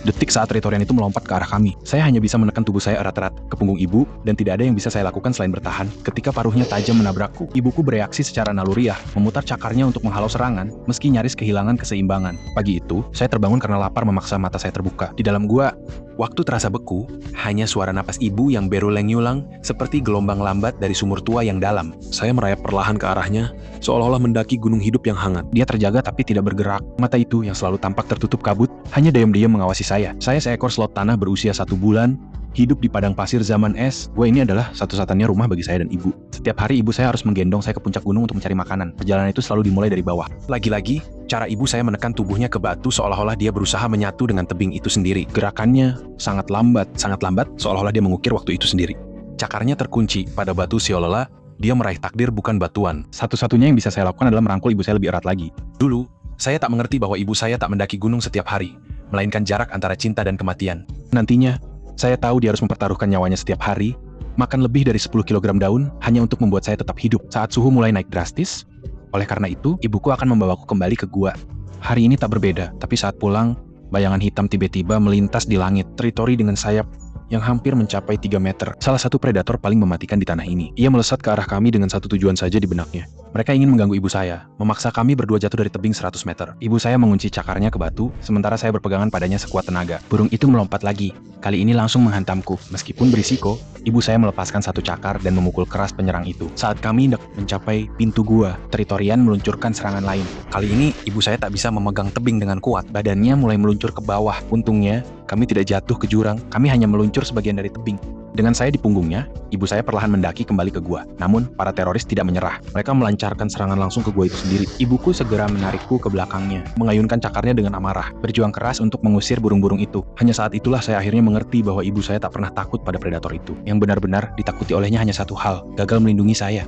detik saat teritorian itu melompat ke arah kami. Saya hanya bisa menekan tubuh saya erat-erat ke punggung ibu, dan tidak ada yang bisa saya lakukan selain bertahan. Ketika paruhnya tajam menabrakku, ibuku bereaksi secara naluriah, memutar cakarnya untuk menghalau serangan, meski nyaris kehilangan keseimbangan. Pagi itu, saya terbangun karena lapar memaksa mata saya terbuka. Di dalam gua, waktu terasa beku, hanya suara napas ibu yang berulang-ulang seperti gelombang lambat dari sumur tua yang dalam. Saya merayap perlahan ke arahnya, seolah-olah mendaki gunung hidup yang hangat. Dia terjaga tapi tidak bergerak. Mata itu yang selalu tampak tertutup kabut, hanya diam-diam mengawasi saya. Saya seekor slot tanah berusia 1 bulan, hidup di padang pasir zaman es. Gua ini adalah satu-satunya rumah bagi saya dan ibu. Setiap hari ibu saya harus menggendong saya ke puncak gunung untuk mencari makanan. Perjalanan itu selalu dimulai dari bawah. Lagi-lagi, cara ibu saya menekan tubuhnya ke batu seolah-olah dia berusaha menyatu dengan tebing itu sendiri. Gerakannya sangat lambat seolah-olah dia mengukir waktu itu sendiri. Cakarnya terkunci pada batu seolah-olah dia meraih takdir bukan batuan. Satu-satunya yang bisa saya lakukan adalah merangkul ibu saya lebih erat lagi. Dulu, saya tak mengerti bahwa ibu saya tak mendaki gunung setiap hari, melainkan jarak antara cinta dan kematian. Nantinya, saya tahu dia harus mempertaruhkan nyawanya setiap hari, makan lebih dari 10 kg daun hanya untuk membuat saya tetap hidup saat suhu mulai naik drastis. Oleh karena itu, ibuku akan membawaku kembali ke gua. Hari ini tak berbeda, tapi saat pulang, bayangan hitam tiba-tiba melintas di langit, teritori dengan sayap yang hampir mencapai 3 meter. Salah satu predator paling mematikan di tanah ini. Ia melesat ke arah kami dengan satu tujuan saja di benaknya. Mereka ingin mengganggu ibu saya, memaksa kami berdua jatuh dari tebing 100 meter. Ibu saya mengunci cakarnya ke batu, sementara saya berpegangan padanya sekuat tenaga. Burung itu melompat lagi, kali ini langsung menghantamku. Meskipun berisiko, ibu saya melepaskan satu cakar dan memukul keras penyerang itu. Saat kami hendak mencapai pintu gua, teritorian meluncurkan serangan lain. Kali ini, ibu saya tak bisa memegang tebing dengan kuat. Badannya mulai meluncur ke bawah. Untungnya, kami tidak jatuh ke jurang, kami hanya meluncur sebagian dari tebing. Dengan saya di punggungnya, ibu saya perlahan mendaki kembali ke gua. Namun, para teroris tidak menyerah. Mereka melancarkan serangan langsung ke gua itu sendiri. Ibuku segera menarikku ke belakangnya, mengayunkan cakarnya dengan amarah, berjuang keras untuk mengusir burung-burung itu. Hanya saat itulah saya akhirnya mengerti bahwa ibu saya tak pernah takut pada predator itu. Yang benar-benar ditakuti olehnya hanya satu hal, gagal melindungi saya.